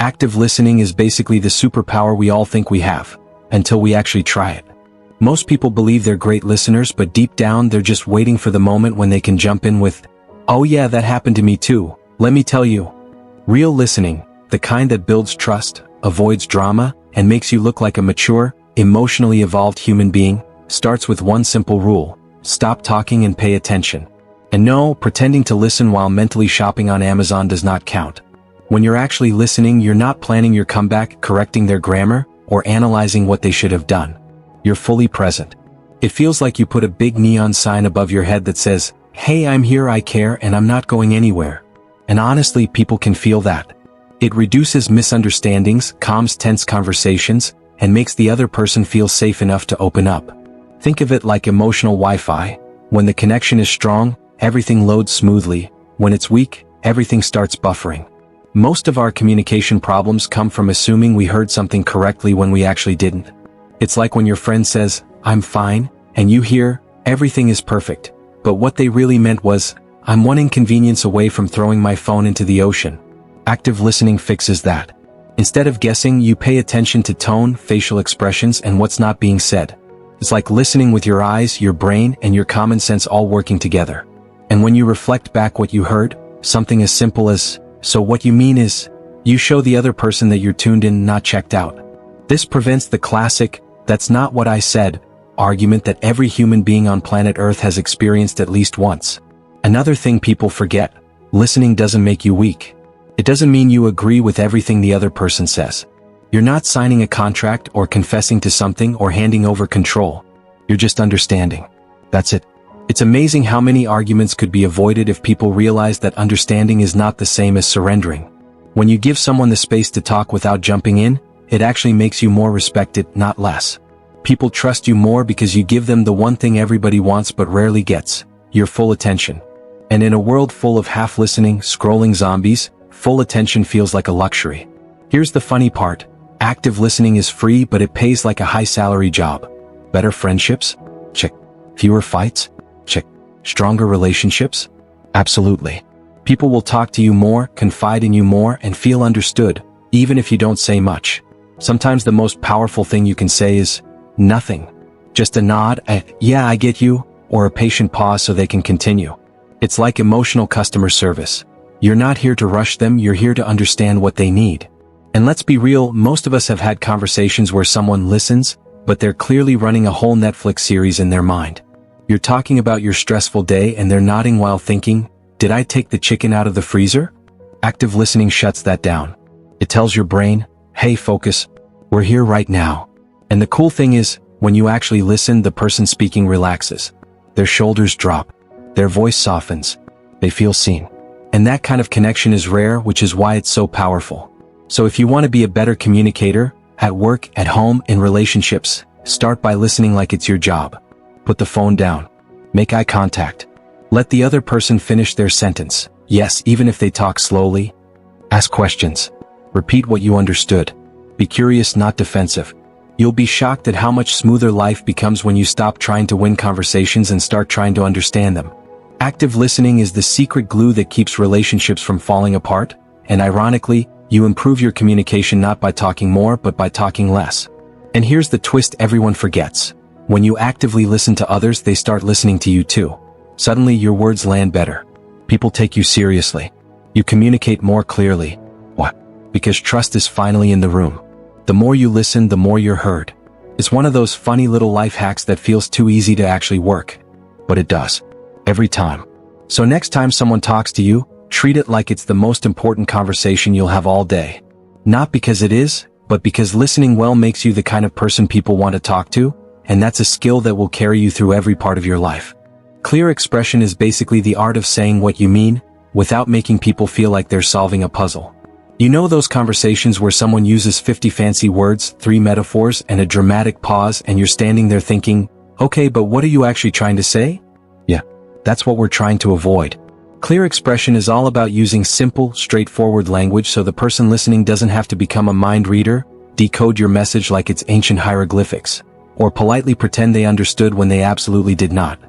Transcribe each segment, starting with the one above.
Active listening is basically the superpower we all think we have, until we actually try it. Most people believe they're great listeners, but deep down they're just waiting for the moment when they can jump in with, "Oh yeah, that happened to me too, let me tell you." Real listening, the kind that builds trust, avoids drama, and makes you look like a mature, emotionally evolved human being, starts with one simple rule: stop talking and pay attention. And no, pretending to listen while mentally shopping on Amazon does not count. When you're actually listening, you're not planning your comeback, correcting their grammar, or analyzing what they should have done. You're fully present. It feels like you put a big neon sign above your head that says, "Hey, I'm here, I care, and I'm not going anywhere." And honestly, people can feel that. It reduces misunderstandings, calms tense conversations, and makes the other person feel safe enough to open up. Think of it like emotional Wi-Fi. When the connection is strong, everything loads smoothly. When it's weak, everything starts buffering. Most of our communication problems come from assuming we heard something correctly when we actually didn't. It's like when your friend says, "I'm fine," and you hear, "Everything is perfect," but what they really meant was, "I'm one inconvenience away from throwing my phone into the ocean." Active listening fixes that. Instead of guessing, you pay attention to tone, facial expressions, and what's not being said. It's like listening with your eyes, your brain, and your common sense all working together. And when you reflect back what you heard, something as simple as, "So what you mean is," you show the other person that you're tuned in, not checked out. This prevents the classic, "That's not what I said," argument that every human being on planet Earth has experienced at least once. Another thing people forget: listening doesn't make you weak. It doesn't mean you agree with everything the other person says. You're not signing a contract or confessing to something or handing over control. You're just understanding. That's it. It's amazing how many arguments could be avoided if people realize that understanding is not the same as surrendering. When you give someone the space to talk without jumping in, it actually makes you more respected, not less. People trust you more because you give them the one thing everybody wants but rarely gets: your full attention. And in a world full of half-listening, scrolling zombies, full attention feels like a luxury. Here's the funny part: active listening is free, but it pays like a high-salary job. Better friendships? Check. Fewer fights? Check. Stronger relationships? Absolutely. People will talk to you more, confide in you more, and feel understood, even if you don't say much. Sometimes the most powerful thing you can say is nothing. Just a nod, a "yeah, I get you," or a patient pause so they can continue. It's like emotional customer service. You're not here to rush them, you're here to understand what they need. And let's be real, most of us have had conversations where someone listens, but they're clearly running a whole Netflix series in their mind. You're talking about your stressful day and they're nodding while thinking, "Did I take the chicken out of the freezer?" Active listening shuts that down. It tells your brain, "Hey, focus. We're here right now." And the cool thing is, when you actually listen, the person speaking relaxes. Their shoulders drop. Their voice softens. They feel seen. And that kind of connection is rare, which is why it's so powerful. So if you want to be a better communicator, at work, at home, in relationships, start by listening like it's your job. Put the phone down. Make eye contact. Let the other person finish their sentence. Yes, even if they talk slowly. Ask questions. Repeat what you understood. Be curious, not defensive. You'll be shocked at how much smoother life becomes when you stop trying to win conversations and start trying to understand them. Active listening is the secret glue that keeps relationships from falling apart, and ironically, you improve your communication not by talking more but by talking less. And here's the twist everyone forgets. When you actively listen to others, they start listening to you too. Suddenly your words land better. People take you seriously. You communicate more clearly. What? Because trust is finally in the room. The more you listen, the more you're heard. It's one of those funny little life hacks that feels too easy to actually work. But it does. Every time. So next time someone talks to you, treat it like it's the most important conversation you'll have all day. Not because it is, but because listening well makes you the kind of person people want to talk to, and that's a skill that will carry you through every part of your life. Clear expression is basically the art of saying what you mean, without making people feel like they're solving a puzzle. You know those conversations where someone uses 50 fancy words, 3 metaphors, and a dramatic pause, and you're standing there thinking, okay, but what are you actually trying to say? Yeah, that's what we're trying to avoid. Clear expression is all about using simple, straightforward language so the person listening doesn't have to become a mind reader, decode your message like it's ancient hieroglyphics, or politely pretend they understood when they absolutely did not.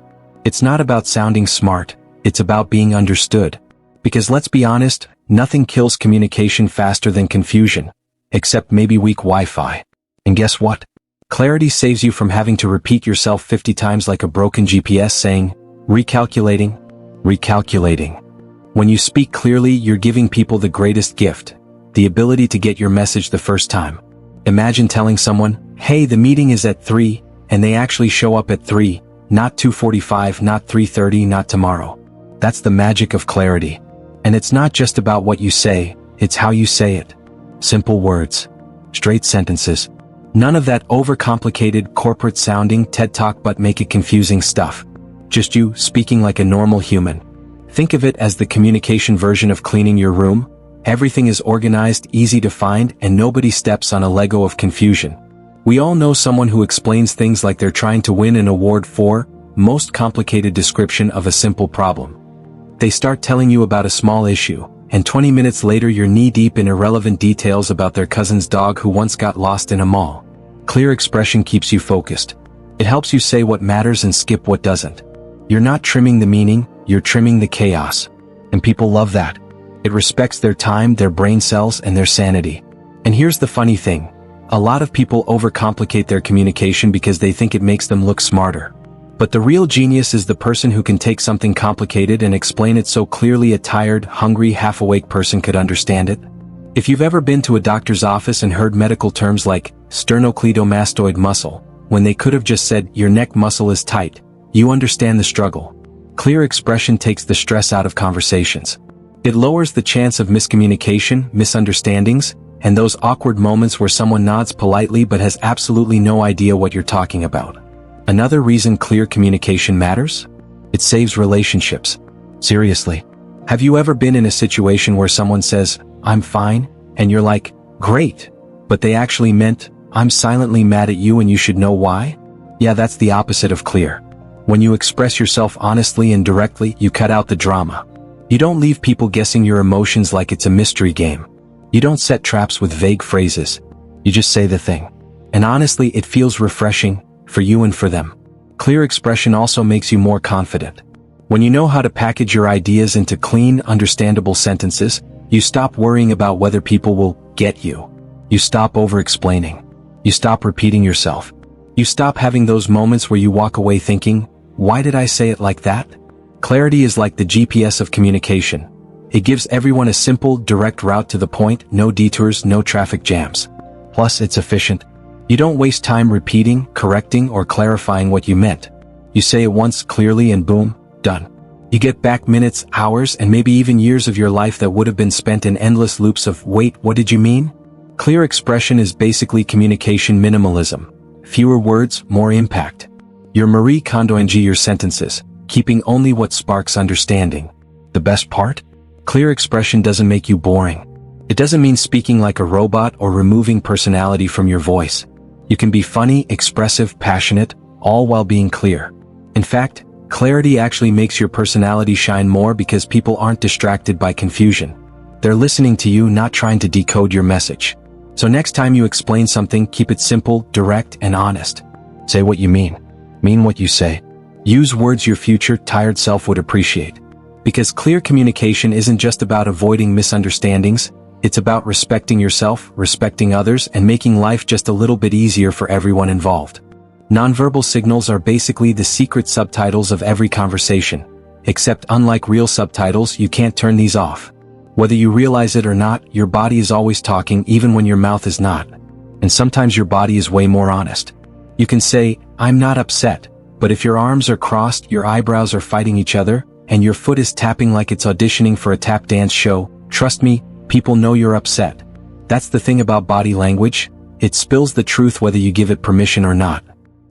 It's not about sounding smart, it's about being understood. Because let's be honest, nothing kills communication faster than confusion. Except maybe weak Wi-Fi. And guess what? Clarity saves you from having to repeat yourself 50 times like a broken GPS saying, recalculating, recalculating. When you speak clearly, you're giving people the greatest gift, the ability to get your message the first time. Imagine telling someone, hey, the meeting is at 3, and they actually show up at 3, not 2:45, not 3:30, not tomorrow. That's the magic of clarity. And it's not just about what you say, it's how you say it. Simple words. Straight sentences. None of that overcomplicated, corporate-sounding TED Talk but make it confusing stuff. Just you, speaking like a normal human. Think of it as the communication version of cleaning your room. Everything is organized, easy to find, and nobody steps on a Lego of confusion. We all know someone who explains things like they're trying to win an award for most complicated description of a simple problem. They start telling you about a small issue, and 20 minutes later you're knee-deep in irrelevant details about their cousin's dog who once got lost in a mall. Clear expression keeps you focused. It helps you say what matters and skip what doesn't. You're not trimming the meaning, you're trimming the chaos. And people love that. It respects their time, their brain cells, and their sanity. And here's the funny thing. A lot of people overcomplicate their communication because they think it makes them look smarter. But the real genius is the person who can take something complicated and explain it so clearly a tired, hungry, half-awake person could understand it. If you've ever been to a doctor's office and heard medical terms like sternocleidomastoid muscle, when they could have just said your neck muscle is tight, you understand the struggle. Clear expression takes the stress out of conversations. It lowers the chance of miscommunication, misunderstandings, and those awkward moments where someone nods politely but has absolutely no idea what you're talking about. Another reason clear communication matters? It saves relationships. Seriously. Have you ever been in a situation where someone says, I'm fine, and you're like, great, but they actually meant, I'm silently mad at you and you should know why? Yeah, that's the opposite of clear. When you express yourself honestly and directly, you cut out the drama. You don't leave people guessing your emotions like it's a mystery game. You don't set traps with vague phrases. You just say the thing. And honestly, it feels refreshing, for you and for them. Clear expression also makes you more confident. When you know how to package your ideas into clean, understandable sentences, you stop worrying about whether people will get you. You stop over-explaining. You stop repeating yourself. You stop having those moments where you walk away thinking, why did I say it like that? Clarity is like the GPS of communication. It gives everyone a simple, direct route to the point, no detours, no traffic jams. Plus, it's efficient. You don't waste time repeating, correcting, or clarifying what you meant. You say it once clearly and boom, done. You get back minutes, hours, and maybe even years of your life that would have been spent in endless loops of, wait, what did you mean? Clear expression is basically communication minimalism. Fewer words, more impact. You're Marie Kondoing your sentences, keeping only what sparks understanding. The best part? Clear expression doesn't make you boring. It doesn't mean speaking like a robot or removing personality from your voice. You can be funny, expressive, passionate, all while being clear. In fact, clarity actually makes your personality shine more because people aren't distracted by confusion. They're listening to you, not trying to decode your message. So next time you explain something, keep it simple, direct, and honest. Say what you mean. Mean what you say. Use words your future tired self would appreciate. Because clear communication isn't just about avoiding misunderstandings, it's about respecting yourself, respecting others, and making life just a little bit easier for everyone involved. Nonverbal signals are basically the secret subtitles of every conversation. Except unlike real subtitles, you can't turn these off. Whether you realize it or not, your body is always talking even when your mouth is not. And sometimes your body is way more honest. You can say, I'm not upset, but if your arms are crossed, your eyebrows are fighting each other, and your foot is tapping like it's auditioning for a tap dance show, trust me, people know you're upset. That's the thing about body language. It spills the truth whether you give it permission or not.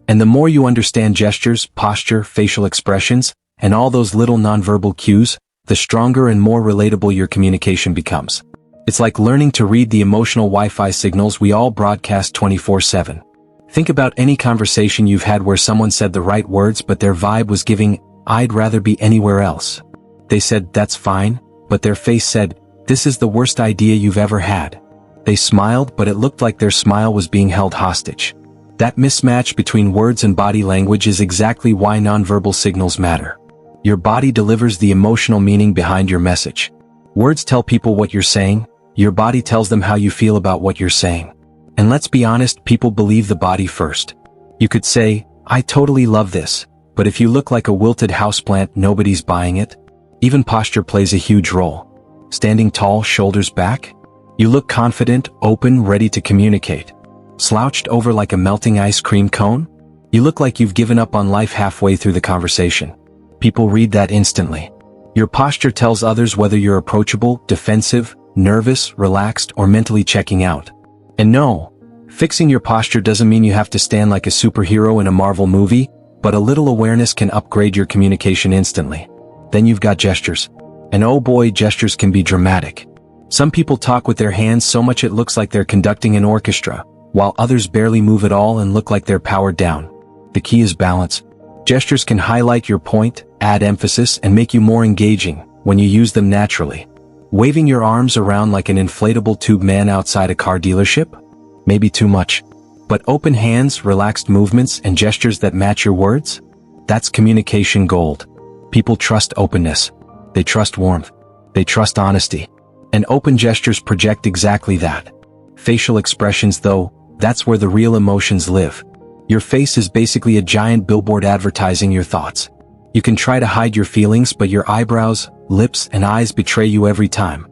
And the more you understand gestures, posture, facial expressions, and all those little nonverbal cues, the stronger and more relatable your communication becomes. It's like learning to read the emotional Wi-Fi signals we all broadcast 24/7. Think about any conversation you've had where someone said the right words but their vibe was giving, I'd rather be anywhere else. They said, that's fine, but their face said, this is the worst idea you've ever had. They smiled, but it looked like their smile was being held hostage. That mismatch between words and body language is exactly why nonverbal signals matter. Your body delivers the emotional meaning behind your message. Words tell people what you're saying, your body tells them how you feel about what you're saying. And let's be honest, people believe the body first. You could say, I totally love this, but if you look like a wilted houseplant, nobody's buying it. Even posture plays a huge role. Standing tall, shoulders back? You look confident, open, ready to communicate. Slouched over like a melting ice cream cone? You look like you've given up on life halfway through the conversation. People read that instantly. Your posture tells others whether you're approachable, defensive, nervous, relaxed, or mentally checking out. And no, fixing your posture doesn't mean you have to stand like a superhero in a Marvel movie, but a little awareness can upgrade your communication instantly. Then you've got gestures. And oh boy, gestures can be dramatic. Some people talk with their hands so much it looks like they're conducting an orchestra, while others barely move at all and look like they're powered down. The key is balance. Gestures can highlight your point, add emphasis, and make you more engaging when you use them naturally. Waving your arms around like an inflatable tube man outside a car dealership? Maybe too much. But open hands, relaxed movements, and gestures that match your words? That's communication gold. People trust openness. They trust warmth. They trust honesty. And open gestures project exactly that. Facial expressions, though, that's where the real emotions live. Your face is basically a giant billboard advertising your thoughts. You can try to hide your feelings, but your eyebrows, lips, and eyes betray you every time.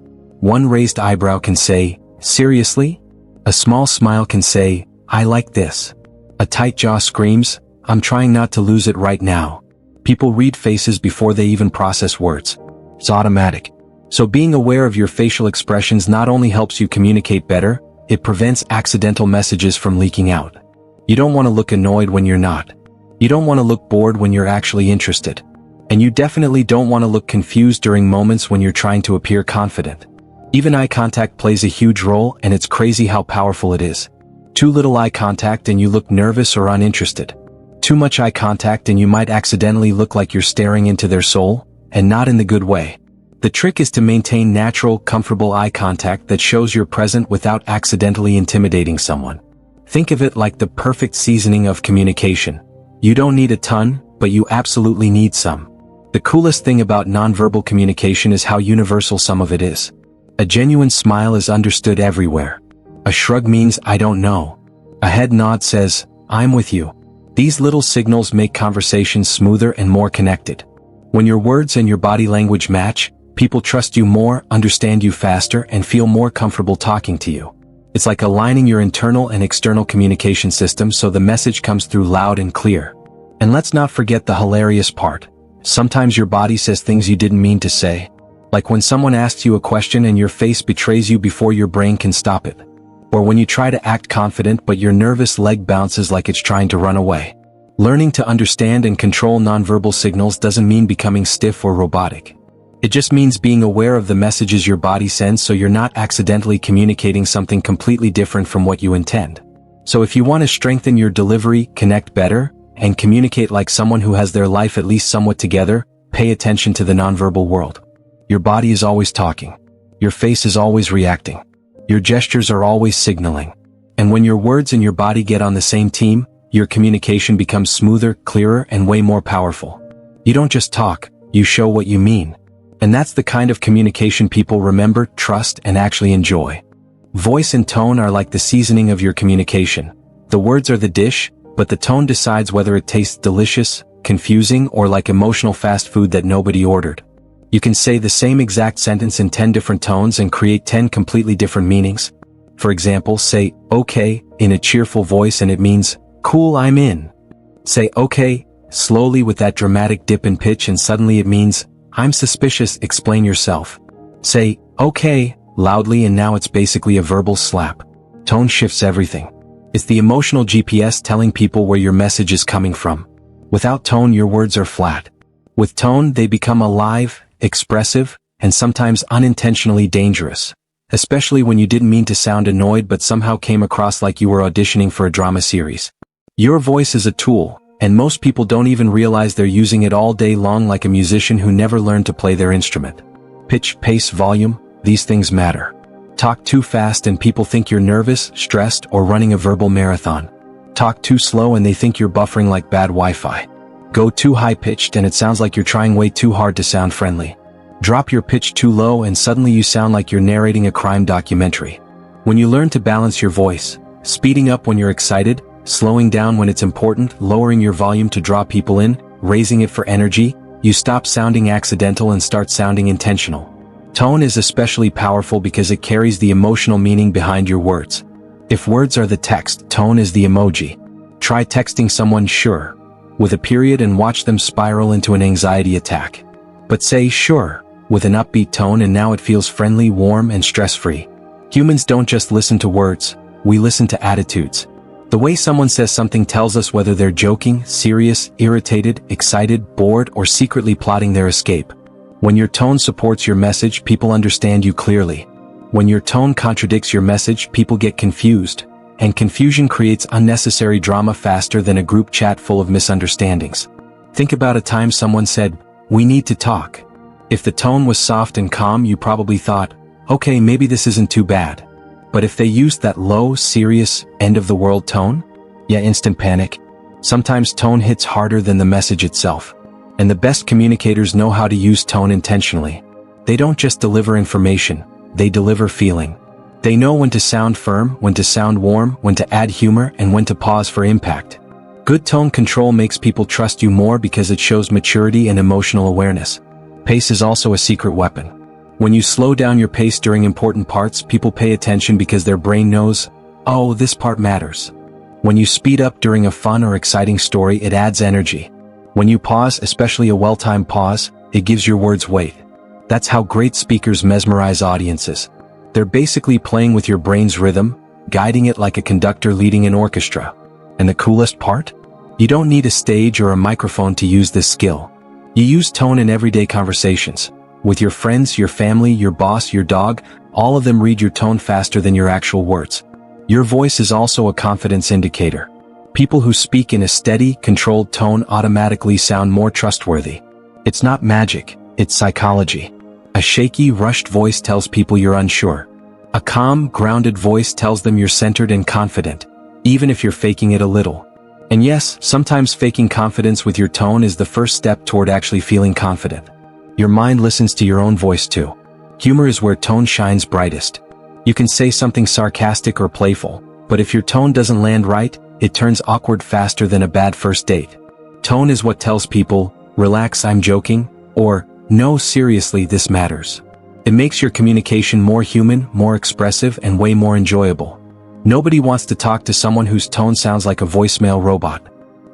One raised eyebrow can say, seriously? A small smile can say, I like this. A tight jaw screams, I'm trying not to lose it right now. People read faces before they even process words. It's automatic. So being aware of your facial expressions not only helps you communicate better, it prevents accidental messages from leaking out. You don't want to look annoyed when you're not. You don't want to look bored when you're actually interested. And you definitely don't want to look confused during moments when you're trying to appear confident. Even eye contact plays a huge role, and it's crazy how powerful it is. Too little eye contact and you look nervous or uninterested. Too much eye contact and you might accidentally look like you're staring into their soul, and not in the good way. The trick is to maintain natural, comfortable eye contact that shows you're present without accidentally intimidating someone. Think of it like the perfect seasoning of communication. You don't need a ton, but you absolutely need some. The coolest thing about nonverbal communication is how universal some of it is. A genuine smile is understood everywhere. A shrug means I don't know. A head nod says, I'm with you. These little signals make conversations smoother and more connected. When your words and your body language match, people trust you more, understand you faster, and feel more comfortable talking to you. It's like aligning your internal and external communication system so the message comes through loud and clear. And let's not forget the hilarious part. Sometimes your body says things you didn't mean to say. Like when someone asks you a question and your face betrays you before your brain can stop it. Or when you try to act confident but your nervous leg bounces like it's trying to run away. Learning to understand and control nonverbal signals doesn't mean becoming stiff or robotic. It just means being aware of the messages your body sends so you're not accidentally communicating something completely different from what you intend. So if you want to strengthen your delivery, connect better, and communicate like someone who has their life at least somewhat together, pay attention to the nonverbal world. Your body is always talking. Your face is always reacting. Your gestures are always signaling. And when your words and your body get on the same team, your communication becomes smoother, clearer, and way more powerful. You don't just talk, you show what you mean. And that's the kind of communication people remember, trust, and actually enjoy. Voice and tone are like the seasoning of your communication. The words are the dish, but the tone decides whether it tastes delicious, confusing, or like emotional fast food that nobody ordered. You can say the same exact sentence in 10 different tones and create 10 completely different meanings. For example, say, okay, in a cheerful voice and it means, cool, I'm in. Say, okay, slowly with that dramatic dip in pitch and suddenly it means, I'm suspicious, explain yourself. Say, okay, loudly and now it's basically a verbal slap. Tone shifts everything. It's the emotional GPS telling people where your message is coming from. Without tone, your words are flat. With tone, they become alive, expressive, and sometimes unintentionally dangerous. Especially when you didn't mean to sound annoyed but somehow came across like you were auditioning for a drama series. Your voice is a tool, and most people don't even realize they're using it all day long like a musician who never learned to play their instrument. Pitch, pace, volume, these things matter. Talk too fast and people think you're nervous, stressed, or running a verbal marathon. Talk too slow and they think you're buffering like bad Wi-Fi. Go too high-pitched and it sounds like you're trying way too hard to sound friendly. Drop your pitch too low and suddenly you sound like you're narrating a crime documentary. When you learn to balance your voice, speeding up when you're excited, slowing down when it's important, lowering your volume to draw people in, raising it for energy, you stop sounding accidental and start sounding intentional. Tone is especially powerful because it carries the emotional meaning behind your words. If words are the text, tone is the emoji. Try texting someone sure with a period and watch them spiral into an anxiety attack. But say sure with an upbeat tone and now it feels friendly, warm, and stress-free. Humans don't just listen to words, we listen to attitudes. The way someone says something tells us whether they're joking, serious, irritated, excited, bored, or secretly plotting their escape. When your tone supports your message, people understand you clearly. When your tone contradicts your message, people get confused. And confusion creates unnecessary drama faster than a group chat full of misunderstandings. Think about a time someone said, "We need to talk." If the tone was soft and calm, you probably thought, okay, maybe this isn't too bad. But if they used that low, serious, end-of-the-world tone, instant panic. Sometimes tone hits harder than the message itself. And the best communicators know how to use tone intentionally. They don't just deliver information, they deliver feeling. They know when to sound firm, when to sound warm, when to add humor, and when to pause for impact. Good tone control makes people trust you more because it shows maturity and emotional awareness. Pace is also a secret weapon. When you slow down your pace during important parts, people pay attention because their brain knows, oh, this part matters. When you speed up during a fun or exciting story, it adds energy. When you pause, especially a well-timed pause, it gives your words weight. That's how great speakers mesmerize audiences. They're basically playing with your brain's rhythm, guiding it like a conductor leading an orchestra. And the coolest part? You don't need a stage or a microphone to use this skill. You use tone in everyday conversations. With your friends, your family, your boss, your dog, all of them read your tone faster than your actual words. Your voice is also a confidence indicator. People who speak in a steady, controlled tone automatically sound more trustworthy. It's not magic, it's psychology. A shaky, rushed voice tells people you're unsure. A calm, grounded voice tells them you're centered and confident, even if you're faking it a little. And yes, sometimes faking confidence with your tone is the first step toward actually feeling confident. Your mind listens to your own voice too. Humor is where tone shines brightest. You can say something sarcastic or playful, but if your tone doesn't land right, it turns awkward faster than a bad first date. Tone is what tells people, relax, I'm joking, or no, seriously, this matters. It makes your communication more human, more expressive, and way more enjoyable. Nobody wants to talk to someone whose tone sounds like a voicemail robot.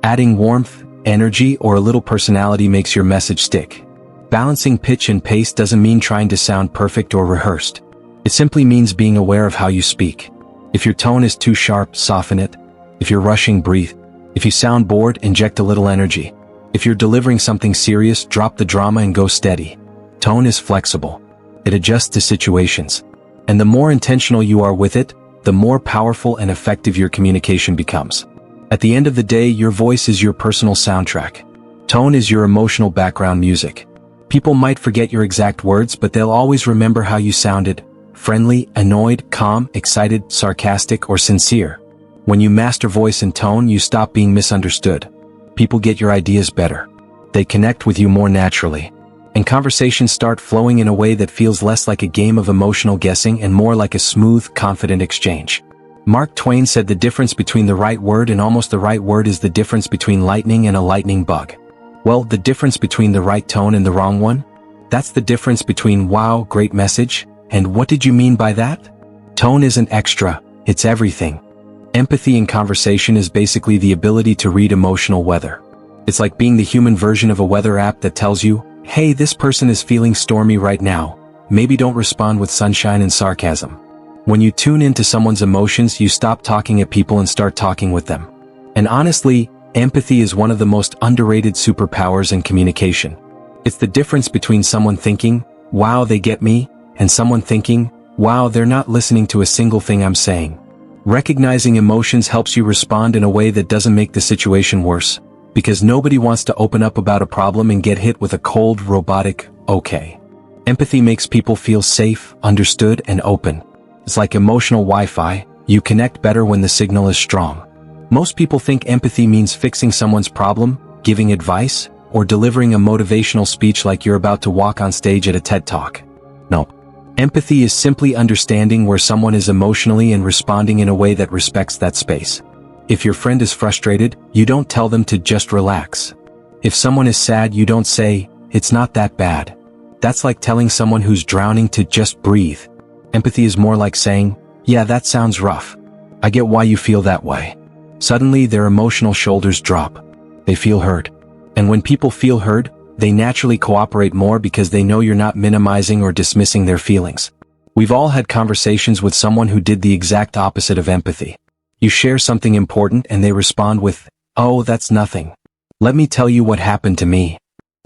Adding warmth, energy, or a little personality makes your message stick. Balancing pitch and pace doesn't mean trying to sound perfect or rehearsed. It simply means being aware of how you speak. If your tone is too sharp, soften it. If you're rushing, breathe. If you sound bored, inject a little energy. If you're delivering something serious, drop the drama and go steady. Tone is flexible. It adjusts to situations. And the more intentional you are with it, the more powerful and effective your communication becomes. At the end of the day, your voice is your personal soundtrack. Tone is your emotional background music. People might forget your exact words, but they'll always remember how you sounded: friendly, annoyed, calm, excited, sarcastic, or sincere. When you master voice and tone, you stop being misunderstood. People get your ideas better. They connect with you more naturally. And conversations start flowing in a way that feels less like a game of emotional guessing and more like a smooth, confident exchange. Mark Twain said the difference between the right word and almost the right word is the difference between lightning and a lightning bug. Well, the difference between the right tone and the wrong one? That's the difference between wow, great message, and what did you mean by that? Tone isn't extra, it's everything. Empathy in conversation is basically the ability to read emotional weather. It's like being the human version of a weather app that tells you, hey, this person is feeling stormy right now. Maybe don't respond with sunshine and sarcasm. When you tune into someone's emotions, you stop talking at people and start talking with them. And honestly, empathy is one of the most underrated superpowers in communication. It's the difference between someone thinking, wow, they get me, and someone thinking, wow, they're not listening to a single thing I'm saying. Recognizing emotions helps you respond in a way that doesn't make the situation worse, because nobody wants to open up about a problem and get hit with a cold, robotic, okay. Empathy makes people feel safe, understood, and open. It's like emotional Wi-Fi, you connect better when the signal is strong. Most people think empathy means fixing someone's problem, giving advice, or delivering a motivational speech like you're about to walk on stage at a TED Talk. No. Empathy is simply understanding where someone is emotionally and responding in a way that respects that space. If your friend is frustrated, you don't tell them to just relax. If someone is sad, you don't say, "It's not that bad." That's like telling someone who's drowning to just breathe. Empathy is more like saying, "Yeah, that sounds rough. I get why you feel that way." Suddenly, their emotional shoulders drop. They feel heard. And when people feel heard, they naturally cooperate more because they know you're not minimizing or dismissing their feelings. We've all had conversations with someone who did the exact opposite of empathy. You share something important and they respond with, "Oh, that's nothing. Let me tell you what happened to me."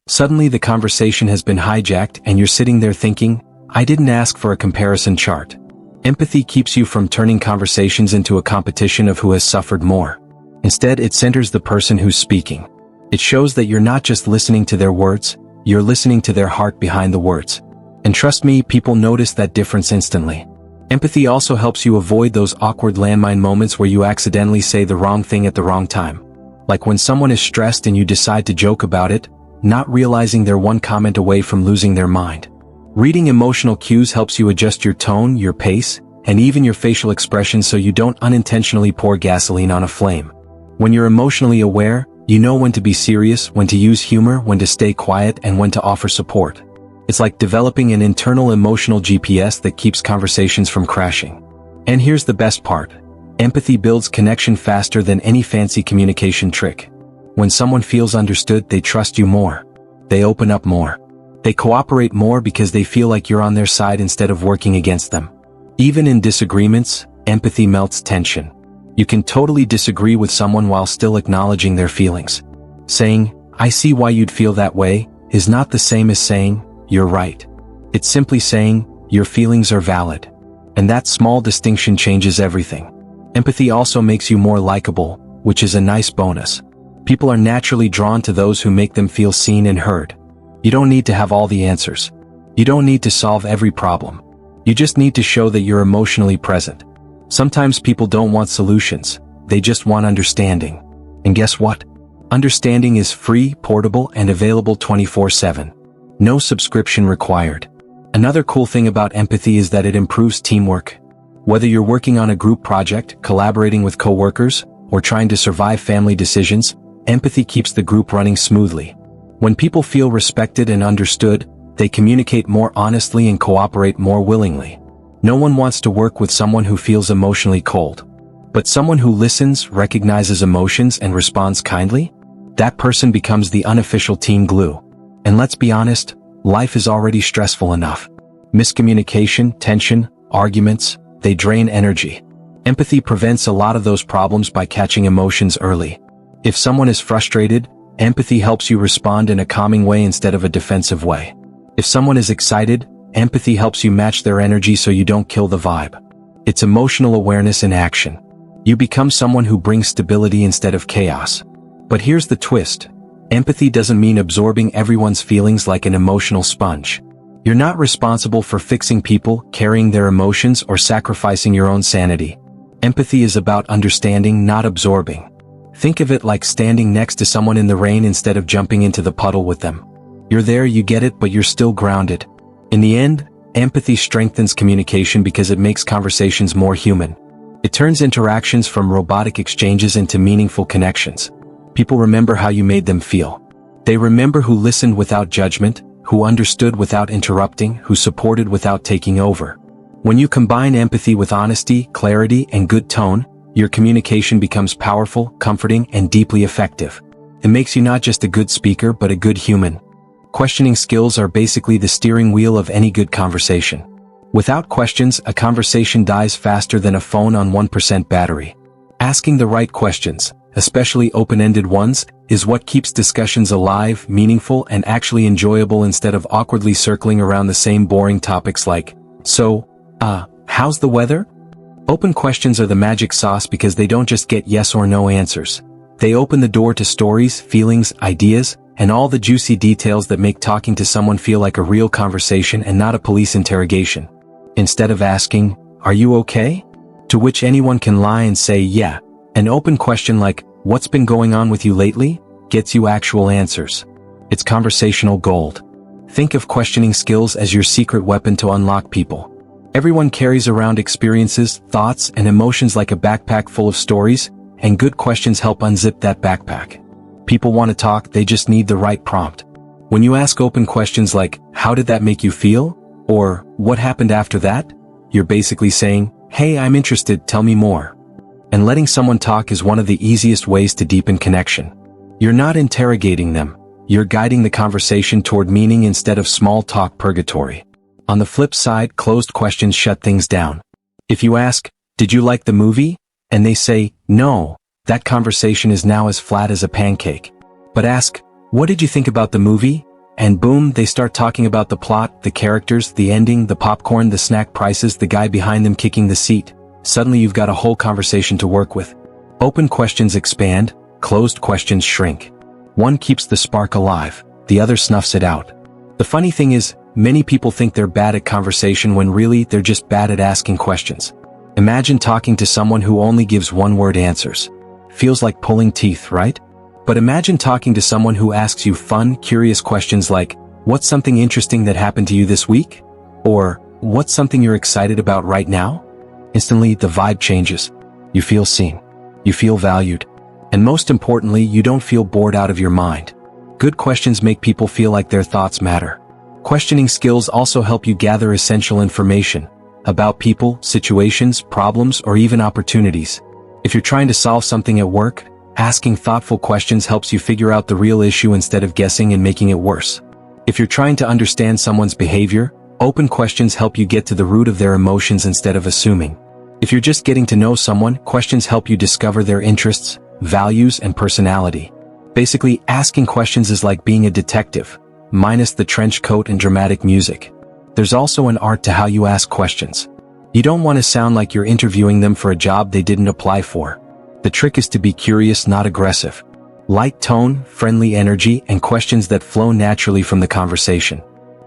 Suddenly the conversation has been hijacked and you're sitting there thinking, "I didn't ask for a comparison chart." Empathy keeps you from turning conversations into a competition of who has suffered more. Instead, it centers the person who's speaking. It shows that you're not just listening to their words, you're listening to their heart behind the words. And trust me, people notice that difference instantly. Empathy also helps you avoid those awkward landmine moments where you accidentally say the wrong thing at the wrong time. Like when someone is stressed and you decide to joke about it, not realizing they're one comment away from losing their mind. Reading emotional cues helps you adjust your tone, your pace, and even your facial expressions so you don't unintentionally pour gasoline on a flame. When you're emotionally aware, you know when to be serious, when to use humor, when to stay quiet, and when to offer support. It's like developing an internal emotional GPS that keeps conversations from crashing. And here's the best part. Empathy builds connection faster than any fancy communication trick. When someone feels understood, they trust you more. They open up more. They cooperate more because they feel like you're on their side instead of working against them. Even in disagreements, empathy melts tension. You can totally disagree with someone while still acknowledging their feelings. Saying, "I see why you'd feel that way," is not the same as saying, "You're right." It's simply saying, "Your feelings are valid." And that small distinction changes everything. Empathy also makes you more likable, which is a nice bonus. People are naturally drawn to those who make them feel seen and heard. You don't need to have all the answers. You don't need to solve every problem. You just need to show that you're emotionally present. Sometimes people don't want solutions, they just want understanding. And guess what? Understanding is free, portable, and available 24/7. No subscription required. Another cool thing about empathy is that it improves teamwork. Whether you're working on a group project, collaborating with coworkers, or trying to survive family decisions, empathy keeps the group running smoothly. When people feel respected and understood, they communicate more honestly and cooperate more willingly. No one wants to work with someone who feels emotionally cold. But someone who listens, recognizes emotions, and responds kindly? That person becomes the unofficial team glue. And let's be honest, life is already stressful enough. Miscommunication, tension, arguments, they drain energy. Empathy prevents a lot of those problems by catching emotions early. If someone is frustrated, empathy helps you respond in a calming way instead of a defensive way. If someone is excited, empathy helps you match their energy so you don't kill the vibe. It's emotional awareness in action. You become someone who brings stability instead of chaos. But here's the twist. Empathy doesn't mean absorbing everyone's feelings like an emotional sponge. You're not responsible for fixing people, carrying their emotions, or sacrificing your own sanity. Empathy is about understanding, not absorbing. Think of it like standing next to someone in the rain instead of jumping into the puddle with them. You're there, you get it, but you're still grounded. In the end, empathy strengthens communication because it makes conversations more human. It turns interactions from robotic exchanges into meaningful connections. People remember how you made them feel. They remember who listened without judgment, who understood without interrupting, who supported without taking over. When you combine empathy with honesty, clarity, and good tone, your communication becomes powerful, comforting, and deeply effective. It makes you not just a good speaker but a good human. Questioning skills are basically the steering wheel of any good conversation. Without questions, a conversation dies faster than a phone on 1% battery. Asking the right questions, especially open-ended ones, is what keeps discussions alive, meaningful, and actually enjoyable instead of awkwardly circling around the same boring topics like, "So, how's the weather?" Open questions are the magic sauce because they don't just get yes or no answers. They open the door to stories, feelings, ideas, and all the juicy details that make talking to someone feel like a real conversation and not a police interrogation. Instead of asking, "Are you okay?" to which anyone can lie and say, "Yeah," an open question like, "What's been going on with you lately?" gets you actual answers. It's conversational gold. Think of questioning skills as your secret weapon to unlock people. Everyone carries around experiences, thoughts, and emotions like a backpack full of stories, and good questions help unzip that backpack. People want to talk, they just need the right prompt. When you ask open questions like, "How did that make you feel?" or "What happened after that?" you're basically saying, "Hey, I'm interested, tell me more." And letting someone talk is one of the easiest ways to deepen connection. You're not interrogating them, you're guiding the conversation toward meaning instead of small talk purgatory. On the flip side, closed questions shut things down. If you ask, "Did you like the movie?" and they say, "No," that conversation is now as flat as a pancake. But ask, "What did you think about the movie?" and boom, they start talking about the plot, the characters, the ending, the popcorn, the snack prices, the guy behind them kicking the seat. Suddenly you've got a whole conversation to work with. Open questions expand, closed questions shrink. One keeps the spark alive, the other snuffs it out. The funny thing is, many people think they're bad at conversation when really they're just bad at asking questions. Imagine talking to someone who only gives one-word answers. Feels like pulling teeth, right? But imagine talking to someone who asks you fun, curious questions like, "What's something interesting that happened to you this week?" Or, "What's something you're excited about right now?" Instantly, the vibe changes. You feel seen. You feel valued. And most importantly, you don't feel bored out of your mind. Good questions make people feel like their thoughts matter. Questioning skills also help you gather essential information about people, situations, problems, or even opportunities. If you're trying to solve something at work, asking thoughtful questions helps you figure out the real issue instead of guessing and making it worse. If you're trying to understand someone's behavior, open questions help you get to the root of their emotions instead of assuming. If you're just getting to know someone, questions help you discover their interests, values, and personality. Basically, asking questions is like being a detective, minus the trench coat and dramatic music. There's also an art to how you ask questions. You don't want to sound like you're interviewing them for a job they didn't apply for. The trick is to be curious, not aggressive. Light tone, friendly energy, and questions that flow naturally from the conversation.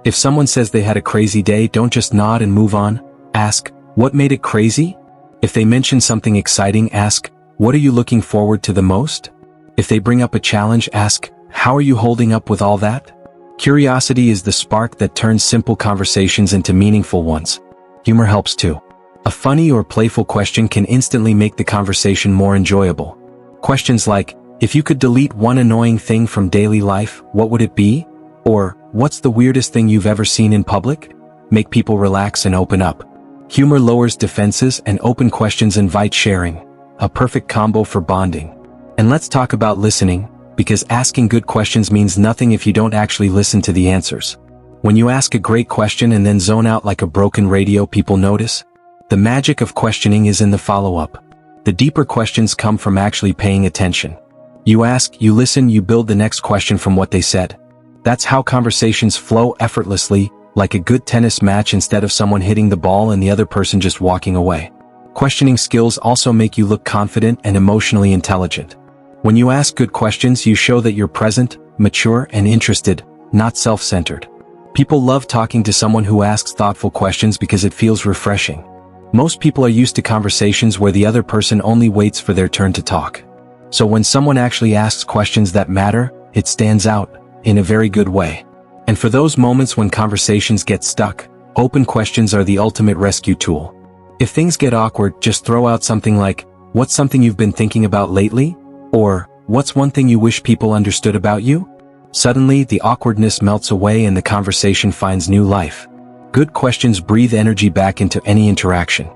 If someone says they had a crazy day, don't just nod and move on. Ask, "What made it crazy?" If they mention something exciting, ask, "What are you looking forward to the most?" If they bring up a challenge, ask, "How are you holding up with all that?" Curiosity is the spark that turns simple conversations into meaningful ones. Humor helps too. A funny or playful question can instantly make the conversation more enjoyable. Questions like, "If you could delete one annoying thing from daily life, what would it be?" Or, "What's the weirdest thing you've ever seen in public?" make people relax and open up. Humor lowers defenses and open questions invite sharing. A perfect combo for bonding. And let's talk about listening, because asking good questions means nothing if you don't actually listen to the answers. When you ask a great question and then zone out like a broken radio, people notice. The magic of questioning is in the follow-up. The deeper questions come from actually paying attention. You ask, you listen, you build the next question from what they said. That's how conversations flow effortlessly, like a good tennis match instead of someone hitting the ball and the other person just walking away. Questioning skills also make you look confident and emotionally intelligent. When you ask good questions, you show that you're present, mature, and interested, not self-centered. People love talking to someone who asks thoughtful questions because it feels refreshing. Most people are used to conversations where the other person only waits for their turn to talk. So when someone actually asks questions that matter, it stands out, in a very good way. And for those moments when conversations get stuck, open questions are the ultimate rescue tool. If things get awkward, just throw out something like, "What's something you've been thinking about lately?" Or, "What's one thing you wish people understood about you?" Suddenly, the awkwardness melts away and the conversation finds new life. Good questions breathe energy back into any interaction.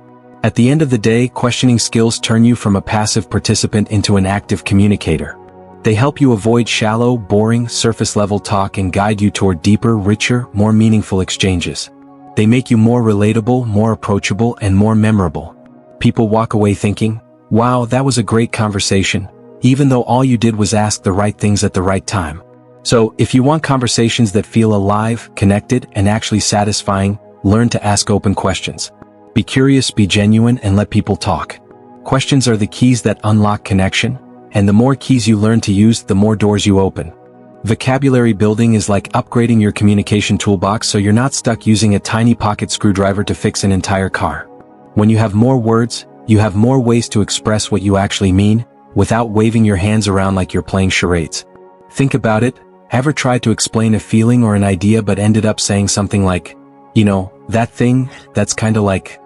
At the end of the day, questioning skills turn you from a passive participant into an active communicator. They help you avoid shallow, boring, surface-level talk and guide you toward deeper, richer, more meaningful exchanges. They make you more relatable, more approachable, and more memorable. People walk away thinking, "Wow, that was a great conversation," even though all you did was ask the right things at the right time. So, if you want conversations that feel alive, connected, and actually satisfying, learn to ask open questions. Be curious, be genuine, and let people talk. Questions are the keys that unlock connection, and the more keys you learn to use, the more doors you open. Vocabulary building is like upgrading your communication toolbox so you're not stuck using a tiny pocket screwdriver to fix an entire car. When you have more words, you have more ways to express what you actually mean, without waving your hands around like you're playing charades. Think about it. Ever tried to explain a feeling or an idea but ended up saying something like, that thing, that's kinda like,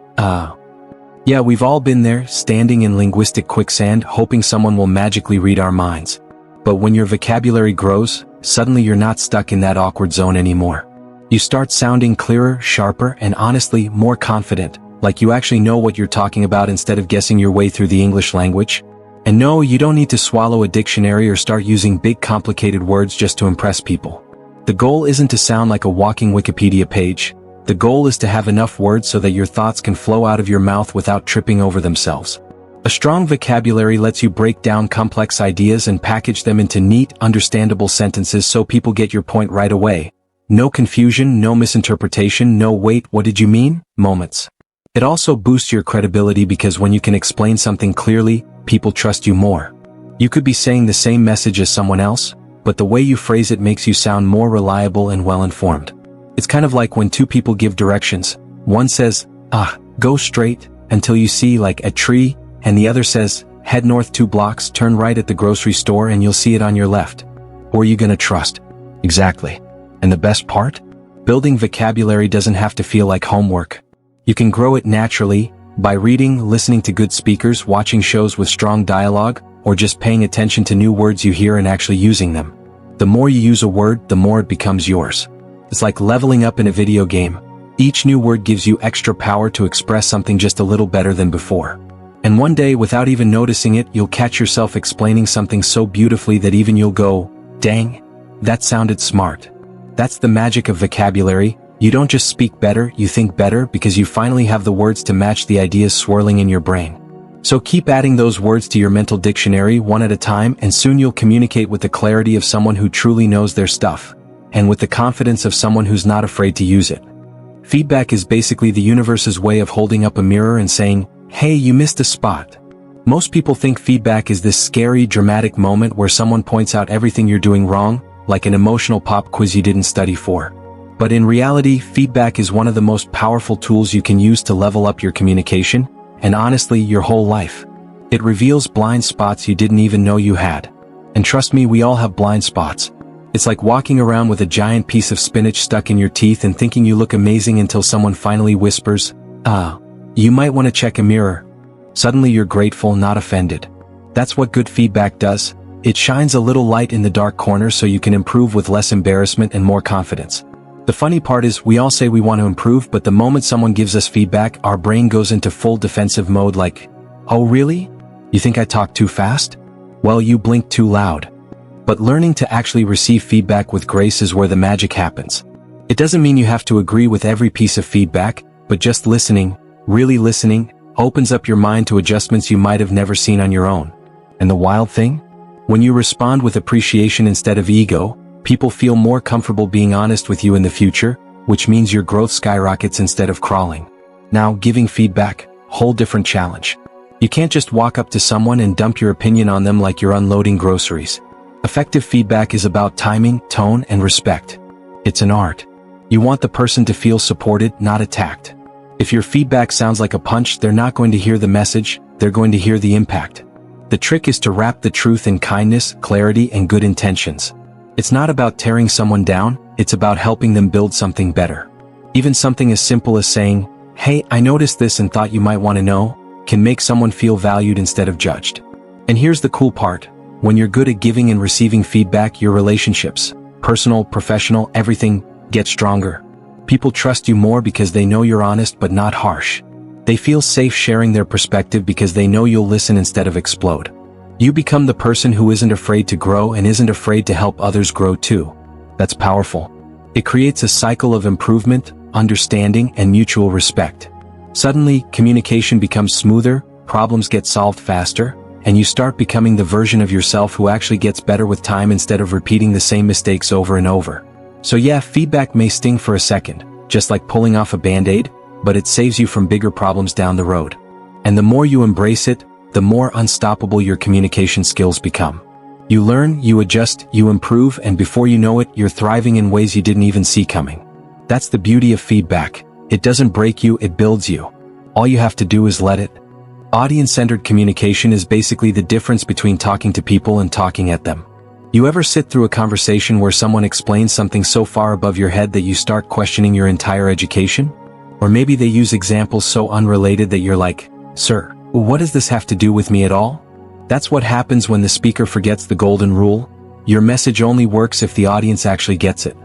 Yeah, we've all been there, standing in linguistic quicksand, hoping someone will magically read our minds. But when your vocabulary grows, suddenly you're not stuck in that awkward zone anymore. You start sounding clearer, sharper, and honestly, more confident, like you actually know what you're talking about instead of guessing your way through the English language. And no, you don't need to swallow a dictionary or start using big complicated words just to impress people. The goal isn't to sound like a walking Wikipedia page. The goal is to have enough words so that your thoughts can flow out of your mouth without tripping over themselves. A strong vocabulary lets you break down complex ideas and package them into neat, understandable sentences so people get your point right away. No confusion, no misinterpretation, no "wait, what did you mean?" moments. It also boosts your credibility because when you can explain something clearly, people trust you more. You could be saying the same message as someone else, but the way you phrase it makes you sound more reliable and well-informed. It's kind of like when two people give directions. One says, go straight, until you see like a tree, and the other says, head north 2 blocks, turn right at the grocery store and you'll see it on your left. Who are you gonna trust? Exactly. And the best part? Building vocabulary doesn't have to feel like homework. You can grow it naturally, by reading, listening to good speakers, watching shows with strong dialogue, or just paying attention to new words you hear and actually using them. The more you use a word, the more it becomes yours. It's like leveling up in a video game. Each new word gives you extra power to express something just a little better than before. And one day, without even noticing it, you'll catch yourself explaining something so beautifully that even you'll go, dang, that sounded smart. That's the magic of vocabulary. You don't just speak better, you think better because you finally have the words to match the ideas swirling in your brain. So keep adding those words to your mental dictionary one at a time, and soon you'll communicate with the clarity of someone who truly knows their stuff, and with the confidence of someone who's not afraid to use it. Feedback is basically the universe's way of holding up a mirror and saying, hey, you missed a spot. Most people think feedback is this scary, dramatic moment where someone points out everything you're doing wrong, like an emotional pop quiz you didn't study for. But in reality, feedback is one of the most powerful tools you can use to level up your communication, and honestly, your whole life. It reveals blind spots you didn't even know you had. And trust me, we all have blind spots. It's like walking around with a giant piece of spinach stuck in your teeth and thinking you look amazing until someone finally whispers, you might want to check a mirror. Suddenly you're grateful, not offended. That's what good feedback does. It shines a little light in the dark corner so you can improve with less embarrassment and more confidence. The funny part is, we all say we want to improve, but the moment someone gives us feedback, our brain goes into full defensive mode like, oh really? You think I talk too fast? Well, you blink too loud. But learning to actually receive feedback with grace is where the magic happens. It doesn't mean you have to agree with every piece of feedback, but just listening, really listening, opens up your mind to adjustments you might have never seen on your own. And the wild thing? When you respond with appreciation instead of ego, people feel more comfortable being honest with you in the future, which means your growth skyrockets instead of crawling. Now, giving feedback, whole different challenge. You can't just walk up to someone and dump your opinion on them like you're unloading groceries. Effective feedback is about timing, tone, and respect. It's an art. You want the person to feel supported, not attacked. If your feedback sounds like a punch, they're not going to hear the message, they're going to hear the impact. The trick is to wrap the truth in kindness, clarity, and good intentions. It's not about tearing someone down, it's about helping them build something better. Even something as simple as saying, hey, I noticed this and thought you might want to know, can make someone feel valued instead of judged. And here's the cool part. When you're good at giving and receiving feedback, your relationships, personal, professional, everything, get stronger. People trust you more because they know you're honest but not harsh. They feel safe sharing their perspective because they know you'll listen instead of explode. You become the person who isn't afraid to grow and isn't afraid to help others grow too. That's powerful. It creates a cycle of improvement, understanding, and mutual respect. Suddenly, communication becomes smoother, problems get solved faster, and you start becoming the version of yourself who actually gets better with time instead of repeating the same mistakes over and over. So yeah, feedback may sting for a second, just like pulling off a band-aid, but it saves you from bigger problems down the road. And the more you embrace it, the more unstoppable your communication skills become. You learn, you adjust, you improve, and before you know it, you're thriving in ways you didn't even see coming. That's the beauty of feedback. It doesn't break you, it builds you. All you have to do is let it. Audience-centered communication is basically the difference between talking to people and talking at them. You ever sit through a conversation where someone explains something so far above your head that you start questioning your entire education? Or maybe they use examples so unrelated that you're like, "Sir, what does this have to do with me at all?" That's what happens when the speaker forgets the golden rule. Your message only works if the audience actually gets it.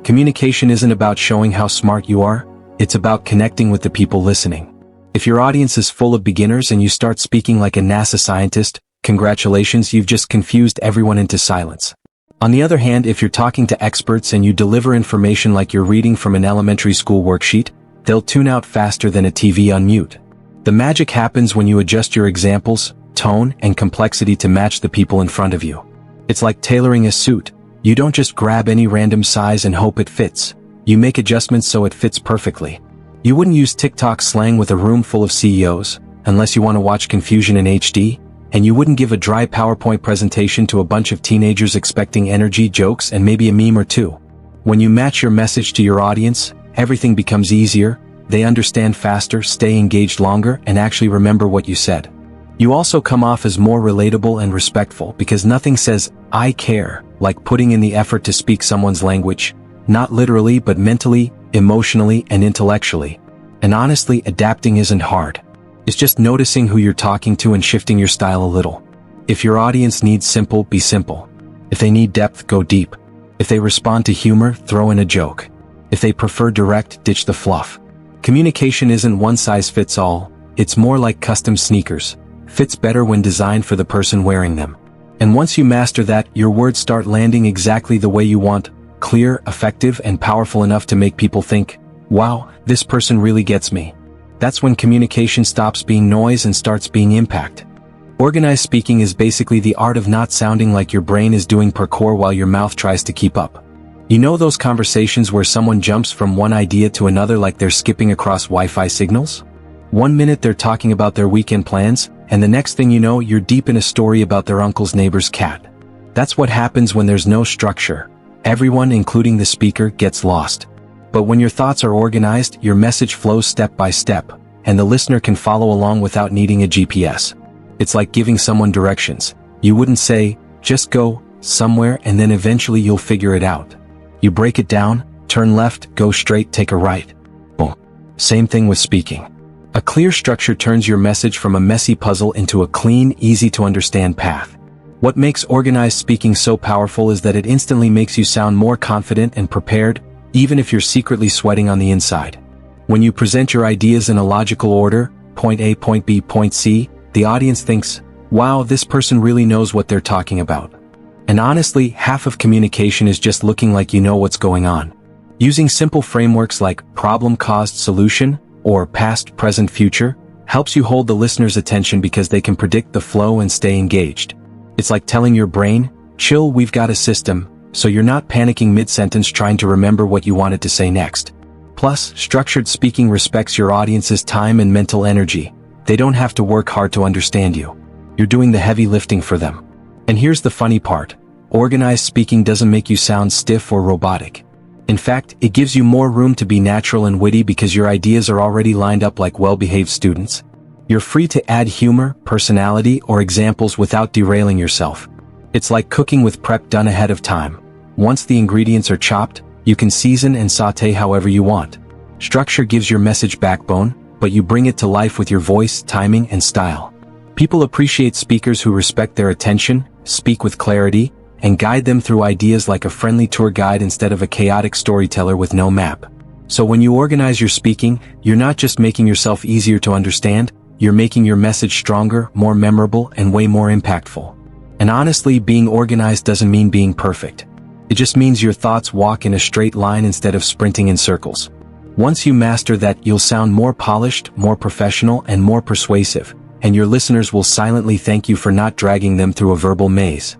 Communication isn't about showing how smart you are, it's about connecting with the people listening. If your audience is full of beginners and you start speaking like a NASA scientist, congratulations, you've just confused everyone into silence. On the other hand, if you're talking to experts and you deliver information like you're reading from an elementary school worksheet, they'll tune out faster than a TV on mute. The magic happens when you adjust your examples, tone, and complexity to match the people in front of you. It's like tailoring a suit. You don't just grab any random size and hope it fits. You make adjustments so it fits perfectly. You wouldn't use TikTok slang with a room full of CEOs, unless you want to watch confusion in HD, and you wouldn't give a dry PowerPoint presentation to a bunch of teenagers expecting energy, jokes, and maybe a meme or two. When you match your message to your audience, everything becomes easier, they understand faster, stay engaged longer, and actually remember what you said. You also come off as more relatable and respectful because nothing says, "I care," like putting in the effort to speak someone's language, not literally but mentally, emotionally, and intellectually. And honestly, adapting isn't hard. It's just noticing who you're talking to and shifting your style a little. If your audience needs simple, be simple. If they need depth, go deep. If they respond to humor, throw in a joke. If they prefer direct, ditch the fluff. Communication isn't one size fits all, it's more like custom sneakers. Fits better when designed for the person wearing them. And once you master that, your words start landing exactly the way you want, clear, effective, and powerful enough to make people think, "Wow, this person really gets me." That's when communication stops being noise and starts being impact. Organized speaking is basically the art of not sounding like your brain is doing parkour while your mouth tries to keep up. You know those conversations where someone jumps from one idea to another like they're skipping across Wi-Fi signals? One minute they're talking about their weekend plans, and the next thing you know, you're deep in a story about their uncle's neighbor's cat. That's what happens when there's no structure. Everyone, including the speaker, gets lost. But when your thoughts are organized, your message flows step by step, and the listener can follow along without needing a GPS. It's like giving someone directions. You wouldn't say, "Just go somewhere and then eventually you'll figure it out." You break it down, turn left, go straight, take a right. Boom. Same thing with speaking. A clear structure turns your message from a messy puzzle into a clean, easy-to-understand path. What makes organized speaking so powerful is that it instantly makes you sound more confident and prepared, even if you're secretly sweating on the inside. When you present your ideas in a logical order, point A, point B, point C, the audience thinks, "Wow, this person really knows what they're talking about." And honestly, half of communication is just looking like you know what's going on. Using simple frameworks like problem, caused, solution, or past, present, future, helps you hold the listener's attention because they can predict the flow and stay engaged. It's like telling your brain, "Chill, we've got a system," so you're not panicking mid-sentence trying to remember what you wanted to say next. Plus, structured speaking respects your audience's time and mental energy. They don't have to work hard to understand you. You're doing the heavy lifting for them. And here's the funny part. Organized speaking doesn't make you sound stiff or robotic. In fact, it gives you more room to be natural and witty because your ideas are already lined up like well-behaved students. You're free to add humor, personality, or examples without derailing yourself. It's like cooking with prep done ahead of time. Once the ingredients are chopped, you can season and sauté however you want. Structure gives your message backbone, but you bring it to life with your voice, timing, and style. People appreciate speakers who respect their attention, speak with clarity, and guide them through ideas like a friendly tour guide instead of a chaotic storyteller with no map. So when you organize your speaking, you're not just making yourself easier to understand, you're making your message stronger, more memorable, and way more impactful. And honestly, being organized doesn't mean being perfect. It just means your thoughts walk in a straight line instead of sprinting in circles. Once you master that, you'll sound more polished, more professional, and more persuasive, and your listeners will silently thank you for not dragging them through a verbal maze.